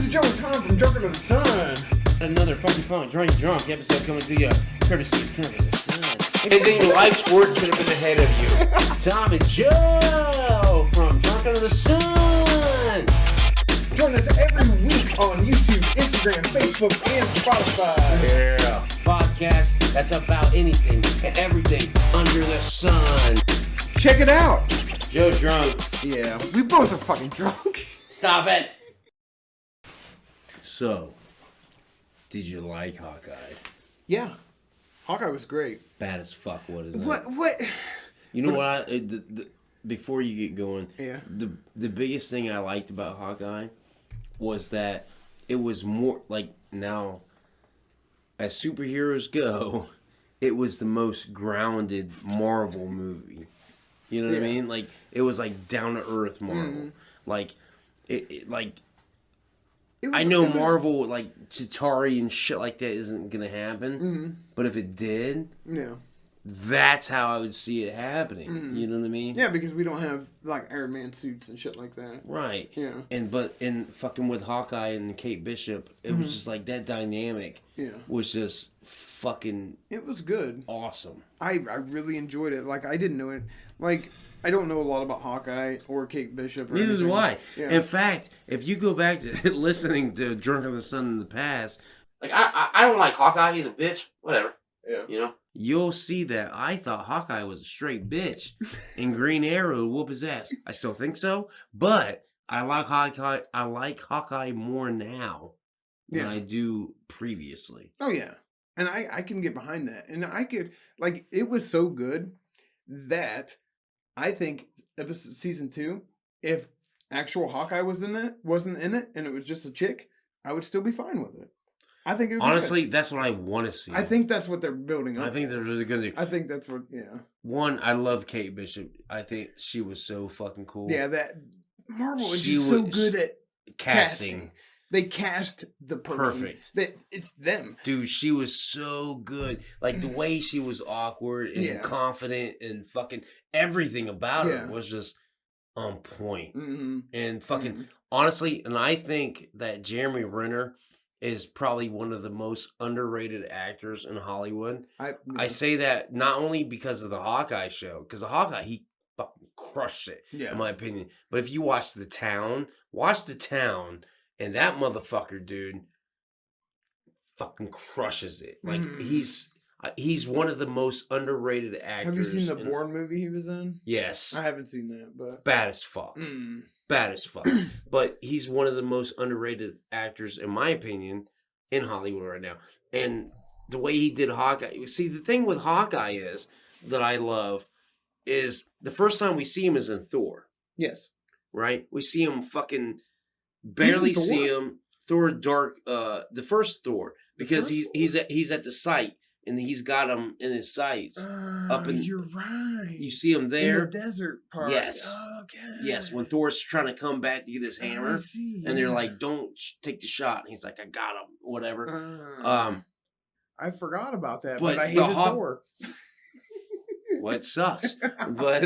is Joe and Tom from Drunk Under the Sun. Another fucking fun, drunk episode coming to you, courtesy of Drunk Under the Sun. And then your life's work could have been ahead of you. Tom and Joe from Drunk Under the Sun. Join us every week on YouTube, Instagram, Facebook, and Spotify. Yeah. Podcast that's about anything and everything under the sun. Check it out. Joe's drunk. Yeah, we both are fucking drunk. Stop it. So, did you like Hawkeye? Yeah. Hawkeye was great. Bad as fuck. What is that? What? You know what? Before you get going, yeah. The biggest thing I liked about Hawkeye was that it was more like, now, as superheroes go, it was the most grounded Marvel movie. You know what I mean? Like, it was like down to earth Marvel. Mm-hmm. Like, I know Marvel, like Chitauri and shit like that isn't gonna happen. Mm-hmm. But if it did, that's how I would see it happening. Mm-hmm. You know what I mean? Yeah, because we don't have like Iron Man suits and shit like that. Right. Yeah. But in fucking with Hawkeye and Kate Bishop, it was just like that dynamic. Yeah. Was just fucking. It was good. Awesome. I really enjoyed it. Like, I didn't know it. Like, I don't know a lot about Hawkeye or Kate Bishop. Or Neither anything. do I. Yeah. In fact, if you go back to listening to Drunk on the Sun in the past, like I don't like Hawkeye. He's a bitch. Whatever. Yeah. You know. You'll see that I thought Hawkeye was a straight bitch, and Green Arrow would whoop his ass. I still think so, but I like Hawkeye. I like Hawkeye more now than I do previously. Oh yeah, and I can get behind that, and I could like it was so good that I think season 2, if actual Hawkeye wasn't in it, and it was just a chick, I would still be fine with it. I think it would honestly, that's what I want to see. I think that's what they're building up. I think they're really going to do. I think that's what, One, I love Kate Bishop. I think she was so fucking cool. Yeah, that Marvel is just so good at casting. They cast the person. Perfect. It's them. Dude, she was so good. Like, the way she was awkward and confident and fucking everything about her was just on point. Mm-hmm. And fucking, honestly, and I think that Jeremy Renner is probably one of the most underrated actors in Hollywood. I say that not only because of the Hawkeye show, because the Hawkeye, he fucking crushed it, in my opinion. But if you watch The Town, and that motherfucker, dude, fucking crushes it. Like, he's one of the most underrated actors. Have you seen the Bourne movie he was in? Yes. I haven't seen that, but... Bad as fuck. Bad as fuck. But he's one of the most underrated actors, in my opinion, in Hollywood right now. And the way he did Hawkeye... See, the thing with Hawkeye is, that I love, is the first time we see him is in Thor. Yes. Right? We see him fucking... Barely see him. Thor Dark... the first Thor. Because he's at the site. And he's got him in his sights. You're right. You see him there. In the desert part. Yes. Okay. Yes, when Thor's trying to come back to get his hammer. I see, and they're like, don't take the shot. And he's like, I got him. Whatever. I forgot about that, but I hated Thor. Well, it sucks. But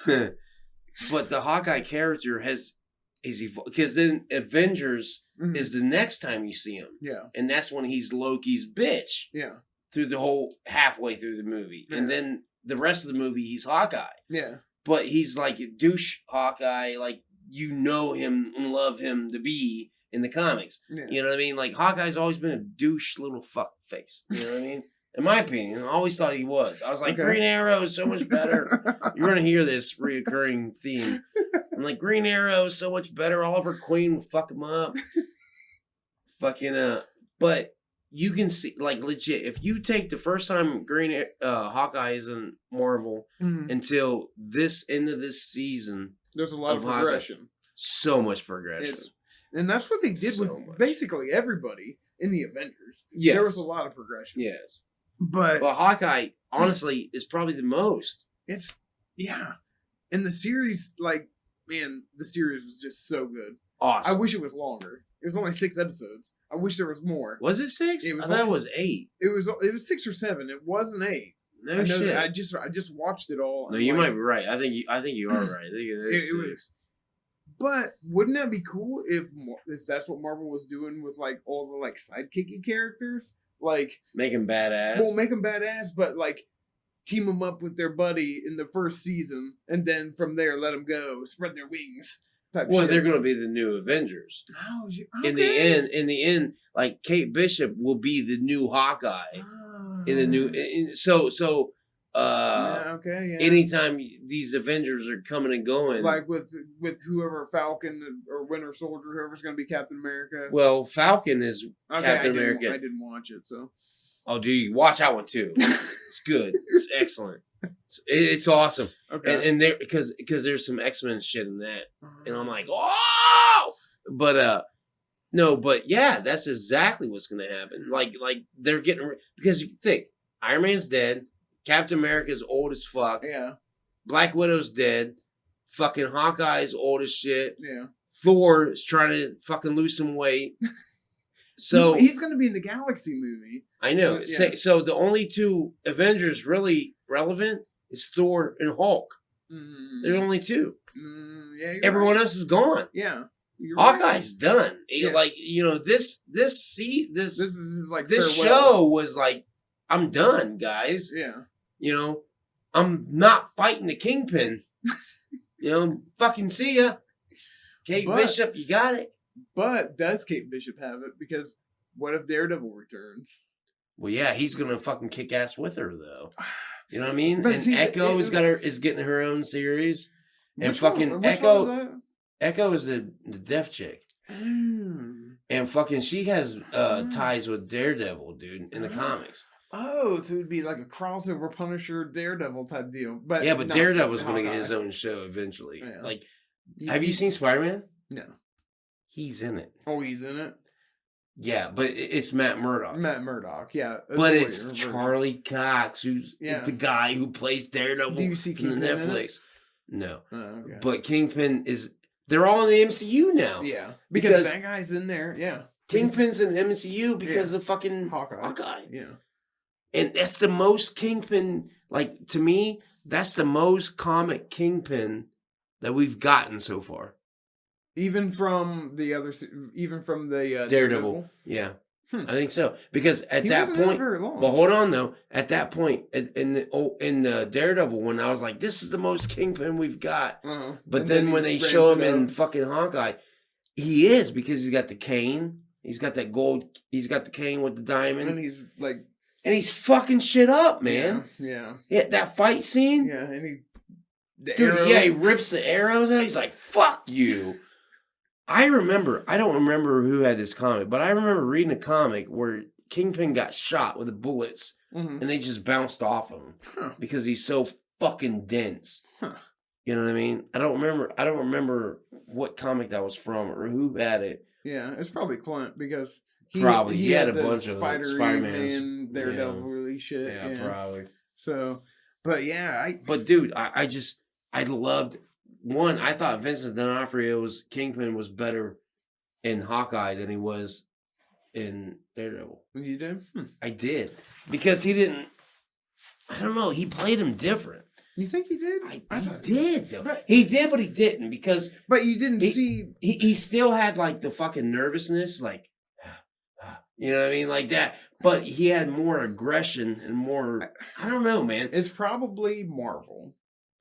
the Hawkeye character is evolved. Because then Avengers is the next time you see him. Yeah. And that's when he's Loki's bitch. Yeah. Through the whole halfway through the movie. Yeah. And then the rest of the movie, he's Hawkeye. Yeah. But he's like a douche Hawkeye, like you know him and love him to be in the comics. Yeah. You know what I mean? Like Hawkeye's always been a douche little fuck face. You know what I mean? In my opinion, I always thought he was. I was like, Green Arrow is so much better. You're going to hear this reoccurring theme. I'm like, Green Arrow is so much better. Oliver Queen will fuck him up. But you can see, like, legit, if you take the first time Hawkeye is in Marvel until this end of this season, there's a lot of progression. Hawkeye, so much progression. And that's what they did with basically everybody in the Avengers. Yes. There was a lot of progression. Yes. But Hawkeye, honestly, is probably the most. And the series, like, man, the series was just so good. Awesome. I wish it was longer. It was only 6 episodes. I wish there was more. Was it 6? I thought it was 8. It was 6 or 7. It wasn't 8. No shit. I just watched it all. No, you might be right. I think you are right. I think it is 6. But wouldn't that be cool if that's what Marvel was doing with like all the like sidekicky characters? Like make them badass. Well, make them badass, but like team them up with their buddy in the first season, and then from there let them go, spread their wings. Well, they're going to be the new Avengers. Oh, okay. In the end, like Kate Bishop will be the new Hawkeye. In the new, anytime these Avengers are coming and going, like with whoever Falcon or Winter Soldier, whoever's going to be Captain America. Well, Falcon is Captain America. I didn't watch it, so. Oh, do you watch that one too? It's good. It's excellent. It's awesome. Okay. And there because there's some X-Men shit in that, and I'm like, oh, but no, but yeah, that's exactly what's gonna happen. Like they're getting because you think Iron Man's dead, Captain America's old as fuck, yeah, Black Widow's dead, fucking Hawkeye's old as shit, yeah, Thor is trying to fucking lose some weight. So he's going to be in the Galaxy movie. I know. Yeah. So the only two Avengers really relevant is Thor and Hulk. They're the only two. Yeah, everyone else is gone. Yeah, Hawkeye's done. Yeah. Like this farewell. show was like, I'm done, guys. Yeah, I'm not fighting the Kingpin. Fucking see ya, Kate Bishop. You got it. But does Kate Bishop have it? Because what if Daredevil returns? Well, yeah, he's gonna fucking kick ass with her though. You know what I mean? But and see, Echo is getting her own series, and fucking Echo is the deaf chick, and fucking she has ties with Daredevil, dude, in the comics. Oh, so it would be like a crossover Punisher Daredevil type deal. But yeah, but Daredevil's gonna get his own show eventually. Yeah. Like, have you seen Spider-Man? No. He's in it. Oh, he's in it? Yeah, but it's Matt Murdock. Matt Murdock, yeah. But it's Charlie Cox, who's is the guy who plays Daredevil. Do you see Kingpin in Netflix? No. Oh, okay. But Kingpin they're all in the MCU now. Yeah. Because that guy's in there, yeah. Kingpin's in the MCU because of fucking Hawkeye. Yeah. And that's the most Kingpin, like, to me, that's the most comic Kingpin that we've gotten so far. Even from the Daredevil. Yeah. I think so. Because at he that point, very long. Well, hold on though. At that point, in the Daredevil one, I was like, this is the most Kingpin we've got. But then when they show him in fucking Hawkeye, he is, because he's got the cane. He's got that gold. He's got the cane with the diamond. And he's like, and he's fucking shit up, man. Yeah. That fight scene. Yeah, and he rips the arrows out. He's like, fuck you. I don't remember who had this comic, but I remember reading a comic where Kingpin got shot with the bullets and they just bounced off him because he's so fucking dense. You know what I mean? I don't remember what comic that was from or who had it. Yeah, it's probably Clint, because he had a bunch of Spider-Man and Daredevil release shit. Yeah, probably. So, but yeah, But dude, I loved. One, I thought Vincent D'Onofrio's Kingpin was better in Hawkeye than he was in Daredevil. You did? I did. Because he didn't... I don't know. He played him different. You think he did? He did, though. He did, but he didn't, because... But you didn't see... He still had, like, the fucking nervousness, like... You know what I mean? Like that. But he had more aggression and more... I don't know, man. It's probably Marvel.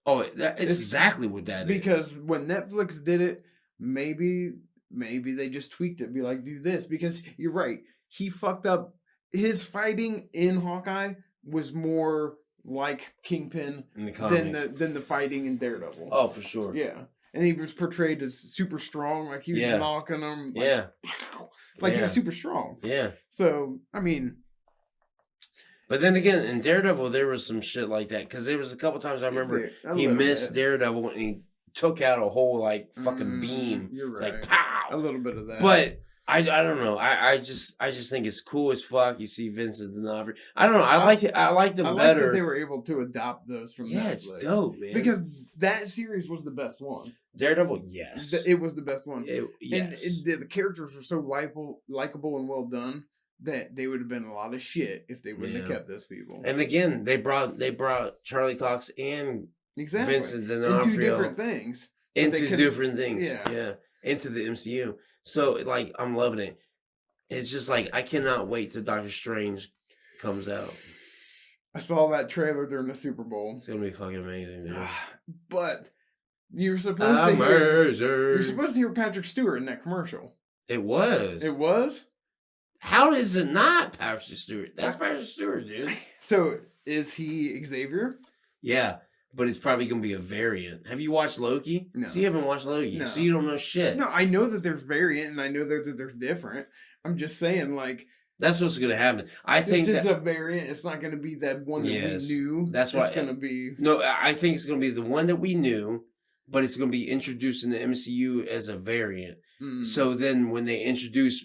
Oh, it's exactly what that is. Because when Netflix did it, maybe they just tweaked it. Be like, do this. Because you're right. He fucked up. His fighting in Hawkeye was more like Kingpin in the comics than the fighting in Daredevil. Oh, for sure. Yeah. And he was portrayed as super strong. Like he was knocking them. Like, he was super strong. Yeah. So, I mean... But then again, in Daredevil, there was some shit like that. Because there was a couple times I remember he missed Daredevil and he took out a whole, like, fucking beam. You're right. It's like, pow! A little bit of that. But I don't know. I just think it's cool as fuck. You see Vincent D'Onofrio. I don't know. I like them better. I like that they were able to adopt those from Netflix. Yeah, it's dope, man. Because that series was the best one. Daredevil, yes. It was the best one. Yes. And the characters were so likable and well done that they would have been a lot of shit if they wouldn't have kept those people. And again, they brought Charlie Cox and Vincent D'Onofrio. And two different things. into different things. Yeah, into the MCU. So like, I'm loving it. It's just like I cannot wait till Doctor Strange comes out. I saw that trailer during the Super Bowl. It's gonna be fucking amazing, dude. But you're supposed to hear Patrick Stewart in that commercial. It was. It was? How is it not Patrick Stewart? That's Patrick Stewart, dude. So is he Xavier? Yeah, but it's probably gonna be a variant. Have you watched Loki? No. So you haven't watched Loki, no. So you don't know shit. No, I know that there's variant, and I know that they're different. I'm just saying, like, that's what's gonna happen. I think it's just a variant. It's not gonna be that one that we knew. That's why it's gonna be. No, I think it's gonna be the one that we knew, but it's gonna be introduced in the MCU as a variant. So then, when they introduce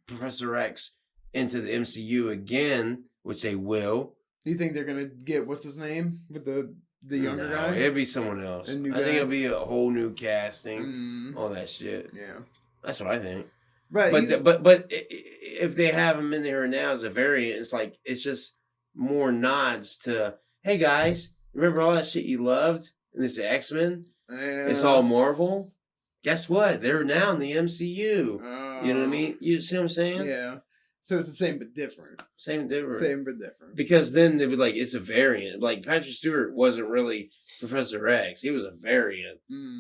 Professor X into the MCU again, which they will, do you think they're gonna get what's his name with the younger guy? It'll be someone else. I think it'll be a whole new casting, all that shit. Yeah, that's what I think. Right, but if they have him in there now as a variant, it's like it's just more nods to, hey guys, remember all that shit you loved in this X-Men? It's all Marvel. Guess what? They're now in the MCU. You know what I mean? You see what I'm saying? Yeah. So it's the same but different. Same but different. Because then they would like, it's a variant. Like Patrick Stewart wasn't really Professor X. He was a variant.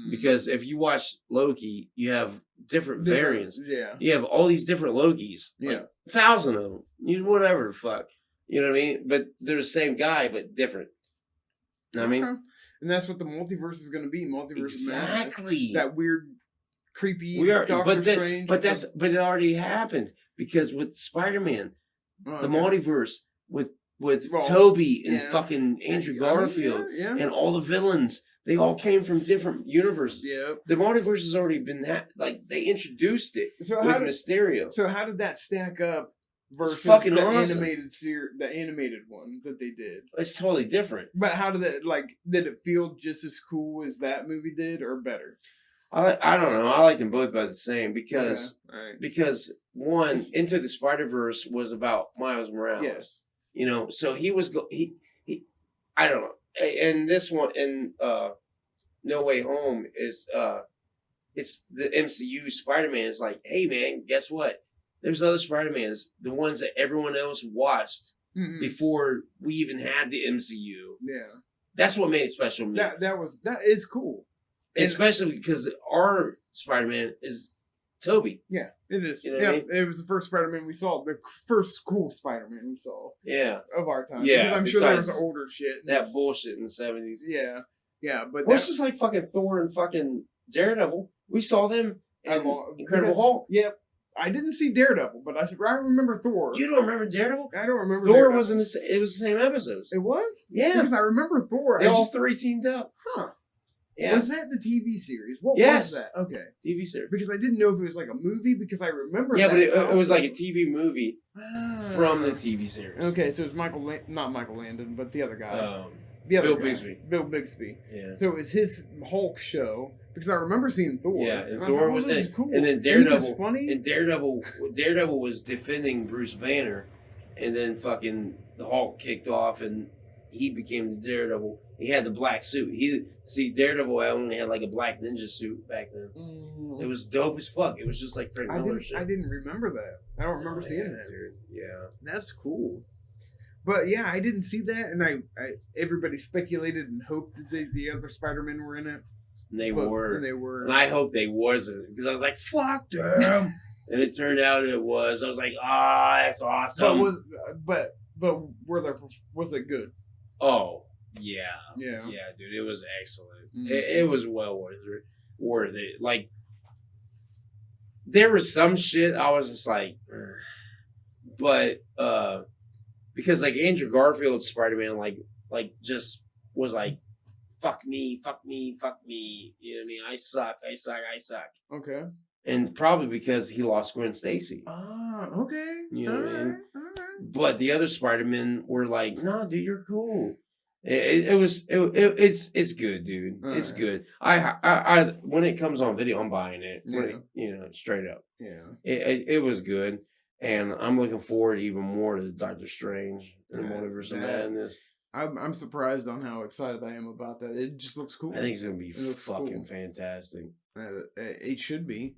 Because if you watch Loki, you have different variants. Yeah. You have all these different Lokis. Yeah. Like 1,000 of them. Whatever the fuck. You know what I mean? But they're the same guy, but different. You know what I mean? And that's what the multiverse is going to be. Multiverse. Exactly. That weird, creepy Doctor Strange. But it already happened. Because with Spider-Man, the multiverse, with Toby and fucking Andrew Garfield and all the villains, they all came from different universes. Yeah. The multiverse has already been they introduced it with Mysterio. So how did that stack up versus fucking the awesome. the animated one that they did? It's totally different. But how did it did it feel just as cool as that movie did or better? I don't know. I like them both about the same because one, Into the Spider-Verse was about Miles Morales. Yes. So he was I don't know. And this one in No Way Home is it's the MCU Spider-Man is like, hey man, guess what? There's other Spider-Mans, the ones that everyone else watched before we even had the MCU. Yeah. That's what made it special to me. That is cool. Especially because our Spider-Man is Toby. Yeah, it is. You know what I mean? It was the first Spider-Man we saw. The first cool Spider-Man we saw. Yeah. Of our time. Yeah. Because I'm sure there was older shit. That bullshit in the 70s. Yeah. Yeah, but it's just like fucking Thor and fucking Daredevil. We saw them in Incredible Hulk. Yep. I didn't see Daredevil, but I remember Thor. You don't remember Daredevil? I don't remember Thor Daredevil. was it was the same episodes. It was? Yeah. Because I remember Thor. They all three teamed up. Huh. Yeah. Was that the TV series? What was that? Okay. TV series. Because I didn't know if it was like a movie because I remember that. Yeah, but it was like a TV movie from the TV series. Okay, so it was not Michael Landon, but the other guy. Bill Bixby. Bill Bixby. Yeah. So it was his Hulk show because I remember seeing Thor. Yeah, and Thor was in. Cool. And then Daredevil was funny. And Daredevil was defending Bruce Banner, and then fucking the Hulk kicked off and he became the Daredevil. He had the black suit. Daredevil only had like a black ninja suit back then. It was dope as fuck. It was just like Frank Miller shit. I didn't remember that. I don't remember seeing that. Dude. Yeah. That's cool. But yeah, I didn't see that, and I everybody speculated and hoped that the other Spider-Men were in it. And they were. And I hope they wasn't, because I was like, fuck them. And it turned out it was. I was like, that's awesome. But was it good? Oh, yeah. Yeah. Yeah, dude, it was excellent. Mm-hmm. It was well worth it. Like, there was some shit I was just like, but because like Andrew Garfield's Spider-Man like just was like, fuck me. You know what I mean? I suck. Okay. And probably because he lost Gwen Stacy. Okay. You know what I mean? All right. But the other Spider-Men were like, no, dude, you're cool. It's good, dude. All it's right. Good. I when it comes on video, I'm buying it. Yeah. Straight up. Yeah. It was good. And I'm looking forward even more to Doctor Strange and the Multiverse of Madness. I'm surprised on how excited I am about that. It just looks cool. I think it's gonna be fucking fantastic. It should be.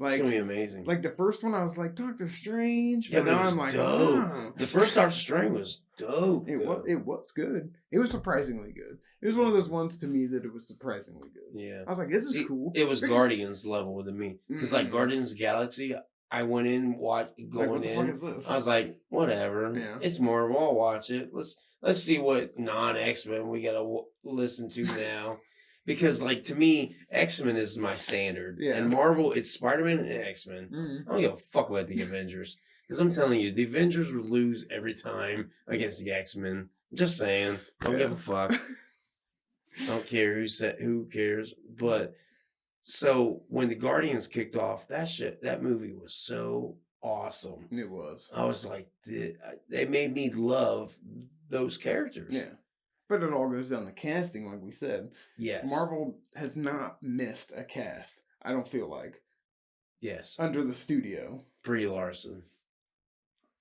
It's gonna be amazing. Like the first one, I was like Doctor Strange, but now I'm like, dope. oh. The first Doctor Strange was dope. It was good. It was surprisingly good. It was one of those ones to me that it was surprisingly good. Yeah, I was like, this is cool. It was Guardians level with me because like Guardians of the Galaxy, I went in what the fuck is this? I was like, whatever. Yeah. It's Marvel. I'll watch it. Let's see what non X-Men we gotta listen to now. Because, like, to me, X-Men is my standard. Yeah. And Marvel, it's Spider-Man and X-Men. I don't give a fuck about the Avengers. Because I'm telling you, the Avengers would lose every time against the X-Men. Just saying. Don't give a fuck. Don't care who cares. But, so, when the Guardians kicked off, that movie was so awesome. It was. I was like, they made me love those characters. Yeah. But it all goes down to casting, like we said. Yes. Marvel has not missed a cast, I don't feel like. Yes. Under the studio. Brie Larson.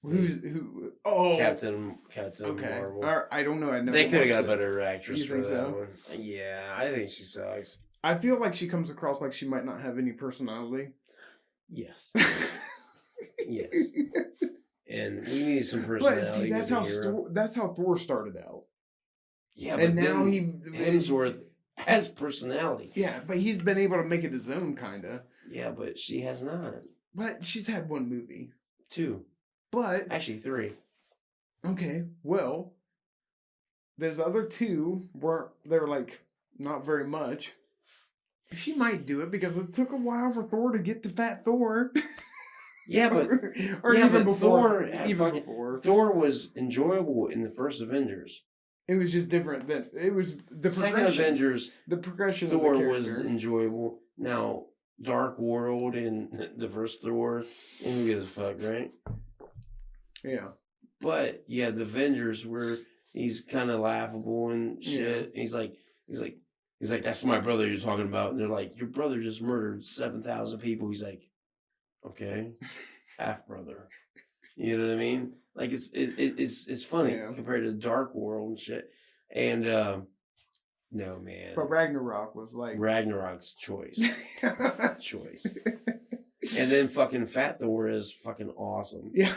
Who? Oh. Captain Marvel. I don't know. They could have got a better actress for that so? one. Yeah, I think she sucks. I feel like she comes across like she might not have any personality. Yes. Yes. And we need some personality. But see, that's how Thor started out. Yeah, but now Hemsworth has personality. Yeah, but he's been able to make it his own, kind of. Yeah, but she has not. But she's had one movie. 2. But... Actually, 3. Okay, well... There's other 2 where they're, like, not very much. She might do it because it took a while for Thor to get to Fat Thor. Yeah, but... even before. Thor was enjoyable in the first Avengers. It was just different. It was the second Avengers. The progression. Thor of the was enjoyable. Now Dark World and the first Thor, and who gives a fuck, right? Yeah. But yeah, the Avengers where he's kind of laughable and shit. Yeah. He's like, that's my brother you're talking about, and they're like, your brother just murdered 7,000 people. He's like, okay, half brother. You know what I mean? Like it's funny compared to Dark World and shit. And no man. But Ragnarok was like Ragnarok's choice. And then fucking Fat Thor is fucking awesome. Yeah.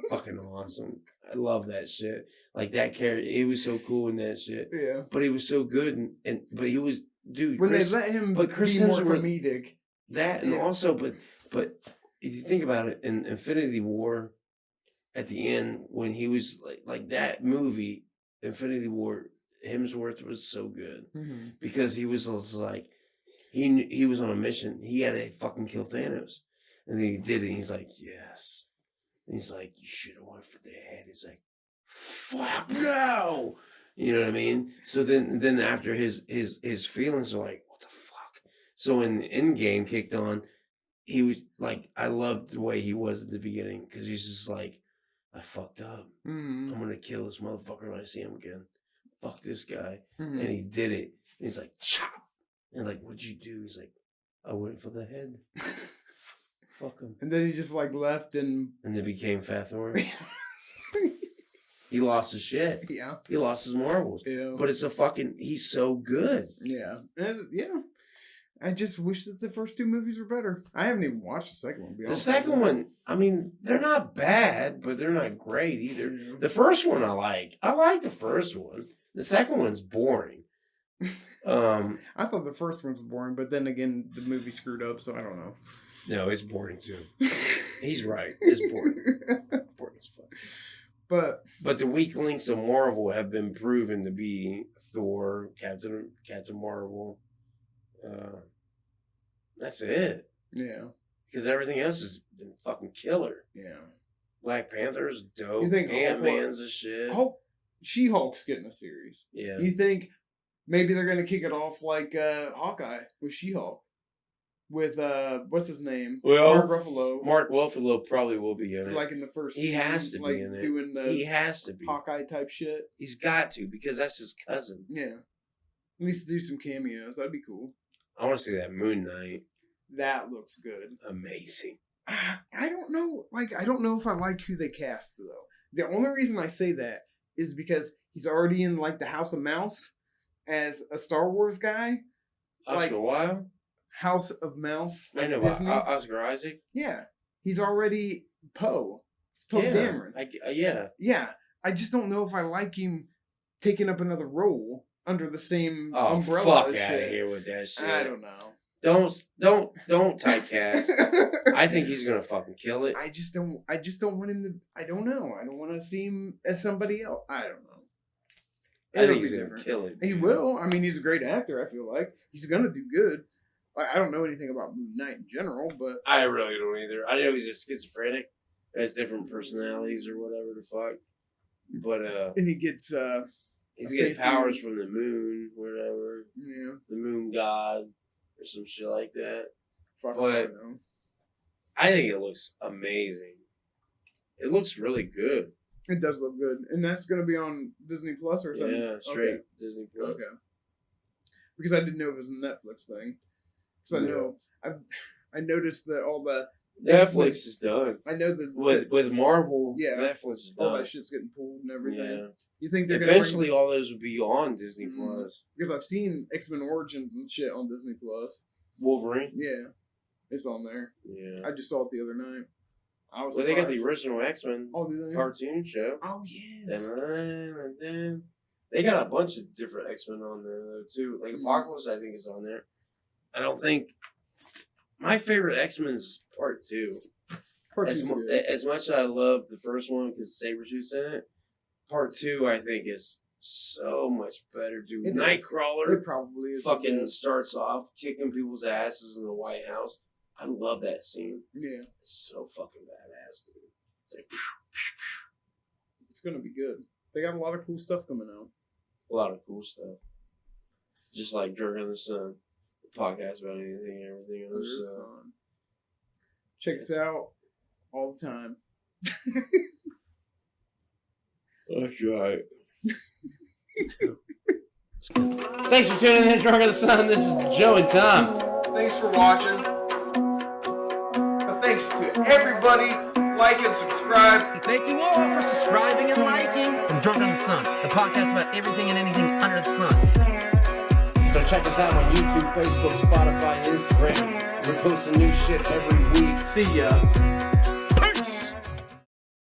Fucking awesome. I love that shit. Like that character, he was so cool in that shit. Yeah. But he was so good but he was dude. When they let him be more comedic. That and also but if you think about it, in Infinity War, at the end, when he was like that movie, Infinity War, Hemsworth was so good because he was like, he was on a mission. He had to fucking kill Thanos, and then he did it. And he's like, yes. And he's like, you should have went for the head. He's like, fuck no. You know what I mean? So then after his feelings are like, what the fuck? So when the Endgame kicked on, he was like, I loved the way he was at the beginning because he's just like, I fucked up. I'm gonna kill this motherfucker when I see him again. Fuck this guy. And he did it. And he's like, chop. And like, what'd you do? He's like, I went for the head. Fuck him. And then he just like left and then became Fat Thor. He lost his shit. Yeah. He lost his marbles. Yeah. But it's he's so good. Yeah. And I just wish that the first 2 movies were better. I haven't even watched the second one. The second one, I mean, they're not bad, but they're not great either. Yeah. The first one I like. I like the first one. The second one's boring. I thought the first one was boring, but then again, the movie screwed up, so I don't know. No, it's boring too. He's right. It's boring. Boring as fuck. But the weak links of Marvel have been proven to be Thor, Captain Marvel. That's it. Yeah. Because everything else has been fucking killer. Yeah. Black Panther's dope. You think Ant-Man's a shit. She-Hulk's getting a series. Yeah. You think maybe they're going to kick it off like Hawkeye with She-Hulk? With, what's his name? Well, Mark Ruffalo. Mark Ruffalo probably will be in it. Like in the first He has to be in it. Doing the he has to be. Hawkeye type shit. He's got to, because that's his cousin. Yeah. At least do some cameos. That'd be cool. I want to see that Moon Knight. That looks good. Amazing. I don't know. Like, I don't know if I like who they cast, though. The only reason I say that is because he's already in like the House of Mouse as a Star Wars guy. Oscar Wilde? House of Mouse. I know. Oscar Isaac? Yeah. He's already Poe. It's Poe Dameron. Yeah. Yeah. I just don't know if I like him taking up another role under the same umbrella. Fuck out of here with that shit. I don't know. Don't typecast. I think he's gonna fucking kill it. I just don't want him to. I don't know. I don't want to see him as somebody else. I don't know. I think he's gonna kill it. He will. I mean, he's a great actor. I feel like he's gonna do good. Like, I don't know anything about Moon Knight in general, but I really don't either. I know he's a schizophrenic, has different personalities or whatever the fuck. But and he gets he's getting powers from the moon, whatever. Yeah, the moon god or some shit like that. Fuck, but I think it looks amazing. It looks really good. It does look good, and that's going to be on Disney Plus or something. Yeah, straight Disney Plus. Okay. Because I didn't know it was a Netflix thing. Because I know I noticed that all the Netflix is done. I know that with Marvel, Netflix is done. All that shit's getting pulled and everything. Yeah. You think they're eventually all those would be on Disney Plus? Because I've seen X-Men Origins and shit on Disney Plus. Wolverine. Yeah, it's on there. Yeah, I just saw it the other night. I was. Well, they got the original X-Men do they? Cartoon show. Oh yes. And they got a bunch of different X-Men on there though too. Like Apocalypse, I think is on there. I don't think my favorite X-Men is Part 2. As much as I love the first one because Sabretooth's in it, Part 2 I think is so much better, dude. Nightcrawler it probably is fucking starts off kicking people's asses in the White House. I love that scene. Yeah. It's so fucking badass, dude. It's like it's gonna be good. They got a lot of cool stuff coming out. A lot of cool stuff. Just like Drunk on the Sun. Podcast about anything and everything under the sun. Check us out all the time. That's right. Thanks for tuning in to Drunk on the Sun. This is Joe and Tom. Thanks for watching. Thanks to everybody. Like and subscribe. Thank you all for subscribing and liking. From Drunk on the Sun, the podcast about everything and anything under the sun. So check us out on YouTube, Facebook, Spotify, Instagram. We're posting new shit every week. See ya.